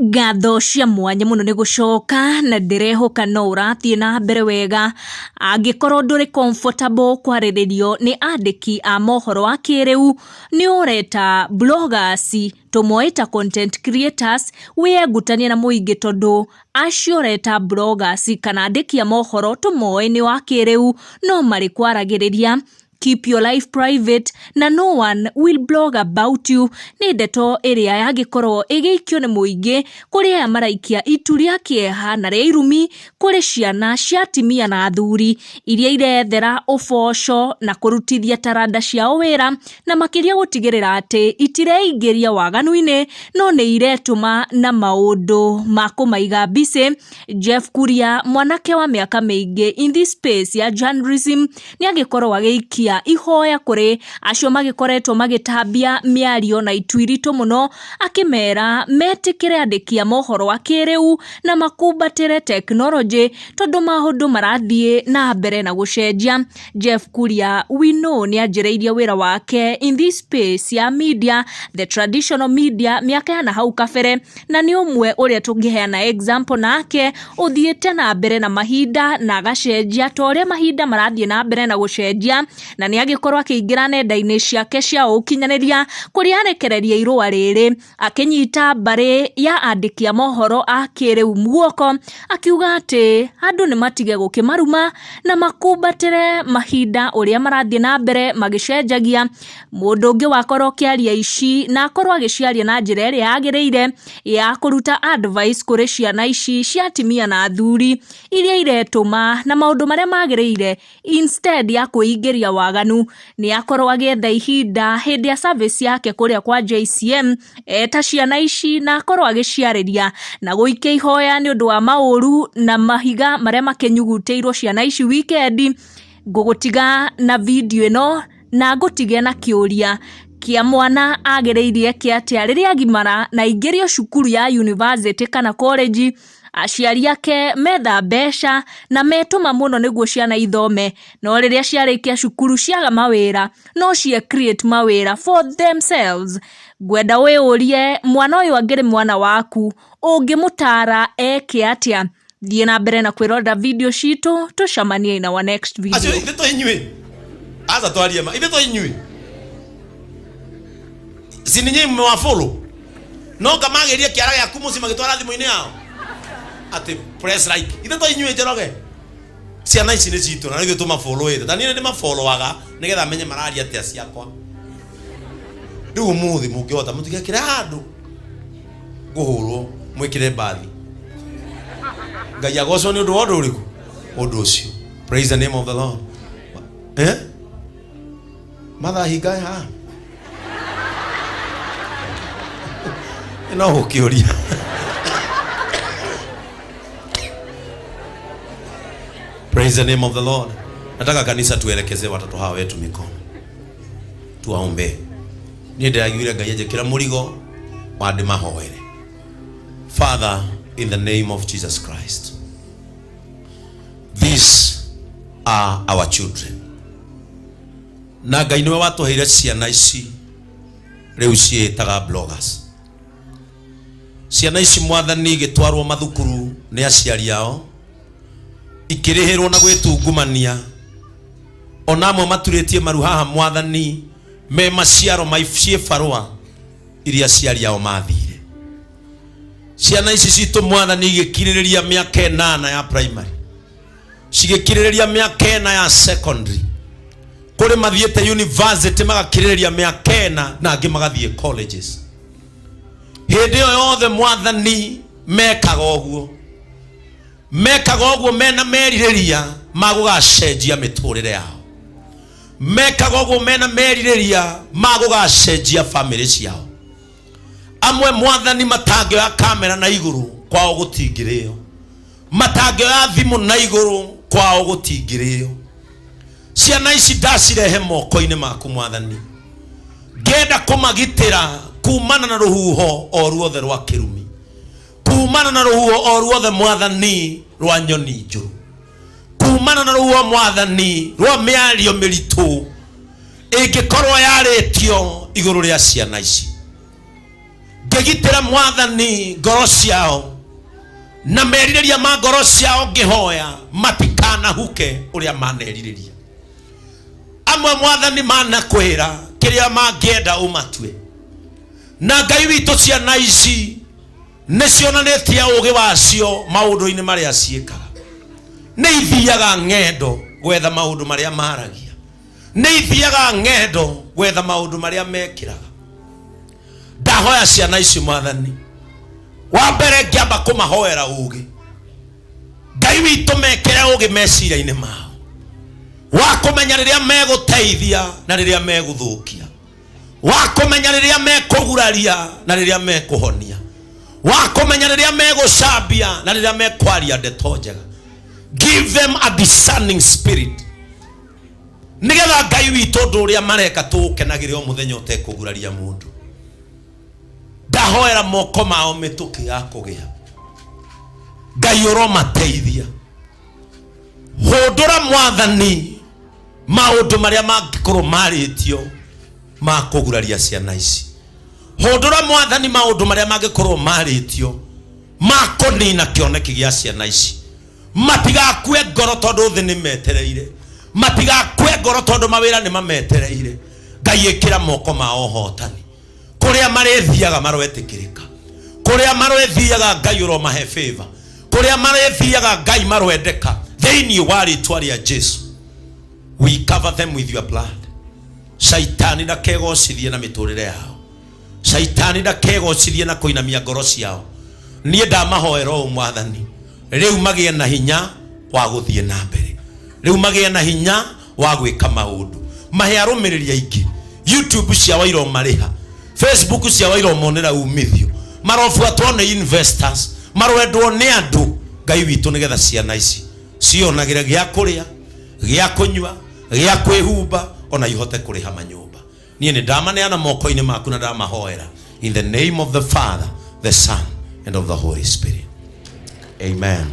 Ngatho cia mwanya muno ni gucoka na ndirehoka no urathie na mbere wega angikorwo nduri comfortable kwariririo ni andiki a mohoro wa kiriu ni ureta bloggers tumoita content creators wiengutania na muingi tondu acio reta bloggers kana andiki a mohoro tumoe ni wa kiriu no mari kwaragiriria. Keep your life private na no one will blog about you ni ndeto iria yagikorwo igiikio ni muingi kuri aya maraikia ituria kieha na ria irumi kuri ciana cia atimia na athuri iria irethera uboco na kurutithia taranda ciao wira na makiria gutigirira ati itireigiria waganuine no ni iretuma na maundu ma kumaiga busy. Jeff Kuria mwanake wa miaka mingi in this space ya journalism ni agikorwo agiikia ihoya kuri acio magikoretwo magitambia miario na itwirito muno akimera metikire andiki a mohoro wa kiriu na makumbatire technology tondu maundu marathie na mbere na gucenjia. Jeff Kuria we know ni anjireirie wira wake in this space ya media, the traditional media miaka ya na hau kabere na ni umwe uria tungiheana example nake uthiete na mbere na mahinda na gacenjia tore mahinda marathie na mbere na gucenjia na ni agikorwo akiingira nenda-ini ciake cia ukinyaniria kuri arekereria irua riri akinyita mbari ya andiki a mohoro a kiriu muoko akiuga ati andu ni matige gukimaruma na makumbatire mahinda uria marathie na mbere magicenjagia. Mundu ungi wakorwo kiaria ici na akorwo agiciaria na njira iria yagiriire ya kuruta advice kuri ciana ici cia atimia na athuri iria iretuma na maundu maria magiriire instead ya kuingiria waganu ni akorwo agietha ihinda hindi ya service yake kuria kwa JCM eta ciana ici na akorwo agiciariria na guikia ihoya ni undu wa mauru na mahiga maria makenyuguteirio ciana ici weekend. Ngugutiga na video ino na ngutige na kiuria kia mwana agereirie kiatia riria agimara na ingirio cukuru ya university kana college aciari ake metha besha na metuma muno niguo ciana ithome no riria ciarikia cukuru ciaga mawira no cie create mawira for themselves. Gwenda wiurie mwana uyu angiri mwana waku ungimutara eke atia. Thie na mbere na kwirora video citu tucamanie na our next video. Acio ithe to inyui aza twaria ma ithe to inyui sininyi mwa follow no kamageria kiara ya kumusi magitwara thimu-ini yao ati press like ithe to inyui jeroge ciana ici ni citu na nigio tuma follow ite tani ni ma follow waga nigetha menye mararia atia ciakwa riu muthi mungihota mutige kira handu guhurwo mwikire bathi ngai agoco ni undu wondu uriku undu ucio. Praise the name of the Lord. Mother higai ha no ukioria praise the name of the Lord. Nataka kanisa tuelekeze watoto hawa wetu mikono tuwaombe. Ni ndagwire ngai ajekira murigo wandi mahoere. Father, in the name of Jesus Christ, these are our children. Na ngai niwe watuheire ciana ici riu cietaga bloggers. Ciana ici mwathani gitwarwo mathukuru ni aciari ao ikirihirwo na gwitungumania onamo maturitie maru haha mwathani me maciaro maifie farwa iria aciari ao mathire. Ciana ici citu mwathani igikiririria miaka 8 ya primary cigikiririria miaka 4 ya secondary kuri mathiete university magakiririria miaka 4 na angi magathie colleges. Hindi yo yothe mwathani mekaga uguo mena meririria magugacenjia miturire yao, mekaga uguo mena meririria magugacenjia family ciao. Amwe mwathani matangio ya kamera na iguru kwao gutingirio, matangio ya thimu na iguru kwao gutingirio. Ciana ici ndacirehe moko-ini maku mwathani ngenda kumagitira kumana na ruhuho o ruothe rwa kirumi, kumana na ruhuho o ruothe mwathani rwa nyoni njuru, kumana na ruhuho mwathani rwa miario miritu ingikorwo yaritio iguru ria ciana ici. ngigitira mwathani ngoro ciao na meririria ma ngoro ciao ngihoya matikana huke uria maneririria. Amwe mwathani manakwira kiria mangienda umatue, na Ngai witu ciana ici nĩ cionanĩtie ũgĩ wacio maũndũ-inĩ marĩa ciĩkaga. Nĩ ithiaga ng'endo gwetha maũndũ marĩa maragia, nĩ ithiaga ng'endo gwetha maũndũ marĩa mekĩraga. Ndahoya ciana ici mwathani, wa mbere ngĩamba kũmahoera ũgĩ. Ngai witũ mekĩre ũgĩ meciria-inĩ mao wa kũmenya rĩrĩa megũteithia na rĩrĩa megũthũkia, wa kũmenya rĩrĩa mekũguraria na rĩrĩa mekũhonia, wa kũmenya rĩrĩa megũcambia na rĩrĩa mekwaria ndeto njega. Give them a discerning spirit, nigetha Ngai witũ ũndũ ũrĩa mareka tũkenagĩre o mũthenya ũtekũguraria mũndũ. Ndahoera moko mao mĩtũkĩ ya kũgĩa. Ngai ũromateithia. Hũndũra mwathani maũndũ marĩa mangĩkorwo marĩtio ma kũguraria ciana ici. Hũndũra mwathani maũndũ marĩa mangĩkorwo marĩtio ma kũnina kĩoneki gĩa ciana ici. Matigakue ngoro tondũ thĩ nĩ metereire, matigakue ngoro tondũ mawĩra nĩ mametereire. Ngai ĩkĩra moko mao hotani kũrĩa marĩthiaga maroetĩkĩrĩka, kũrĩa marĩthiaga Ngai ũromahe favor, kũrĩa marĩthiaga Ngai maroendeka thĩinĩ wa rĩĩtwa rĩa Jesu. We cover them with your blood. Shaitani ndakegocithie na mĩtũrĩre yao, shaitani ndakegocithie na kũinamia ngoro ciao. Niĩ ndamahoera ũũ mwathani, rĩu magĩe na hinya wa gũthiĩ na mbere, rĩu magĩe na hinya wa gwĩka maũndũ. Mahe arũmĩrĩri aingĩ, YouTube ciao iromarĩha, Facebook ciao iromonera umithio, marobuatwo nĩ investors, marwendwo nĩ andũ. Ngai witũ nĩgetha ciana ici cionagĩre gĩa kũrĩa, gĩa kũnyua, gĩa kwĩhumba, ona ihote kũrĩha manyũmba. Niĩ nĩ ndamaneana moko-inĩ maku na ndamahoera in the name of the Father, the Son and of the Holy Spirit. Amen.